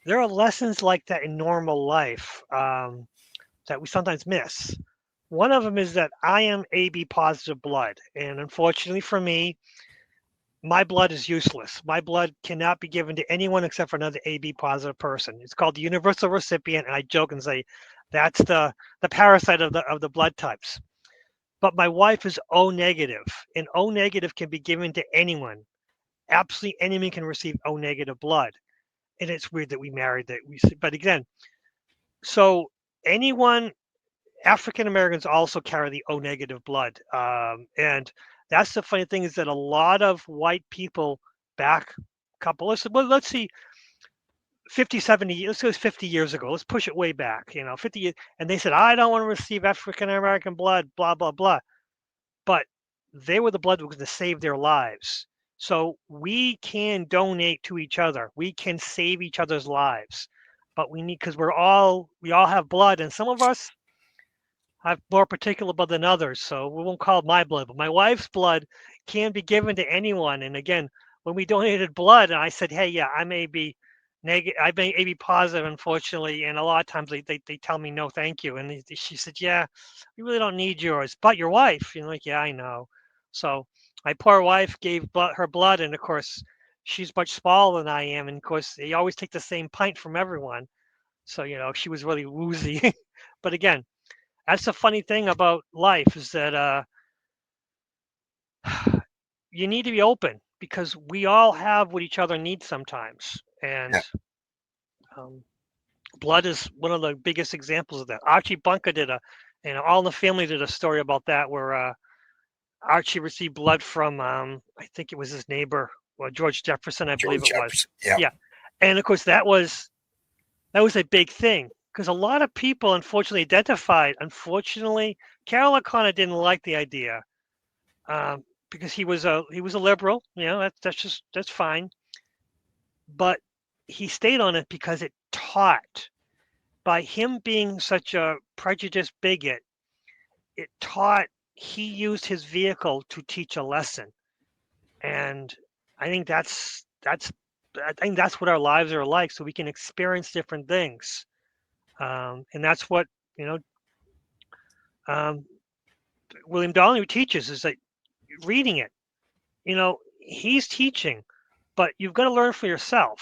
there are lessons like that in normal life that we sometimes miss. One of them is that I am AB positive blood, and unfortunately for me, my blood is useless. My blood cannot be given to anyone except for another AB positive person. It's called the universal recipient, and I joke and say that's the parasite of the blood types. But my wife is O negative, and O negative can be given to anyone. Absolutely anyone can receive O negative blood. And it's weird that we married that but again, so anyone African Americans also carry the O negative blood. And that's the funny thing is that a lot of white people back let's see, 50, 70, let's go 50 years ago. Let's push it way back, 50 years. And they said, I don't want to receive African American blood, blah, blah, blah. But they were the blood that was going to save their lives. So we can donate to each other. We can save each other's lives. But we need, because we all have blood, and some of us have more particular blood than others. So we won't call it my blood, but my wife's blood can be given to anyone. And again, when we donated blood, and I said, hey, yeah, I may be negative, I may be positive, unfortunately. And a lot of times they tell me no, thank you. And she said, yeah, we really don't need yours, but your wife. Like, yeah, I know. So my poor wife gave her blood, and of course, she's much smaller than I am. And of course, they always take the same pint from everyone. So, she was really woozy. But again, that's the funny thing about life is that you need to be open because we all have what each other needs sometimes, and Yeah. um, blood is one of the biggest examples of that. Archie Bunker All in the Family did a story about that where Archie received blood from I think it was his neighbor, well, George Jefferson, I believe George it was. Jefferson. Yeah. Yeah, and of course that was a big thing because a lot of people unfortunately identified. Unfortunately, Carol O'Connor didn't like the idea because he was a liberal. That's fine. But he stayed on it because it taught. By him being such a prejudiced bigot, it taught. He used his vehicle to teach a lesson, and I think that's what our lives are like. So we can experience different things, and that's what you know. Um, William Donnelly teaches is that reading it. He's teaching, but you've got to learn for yourself.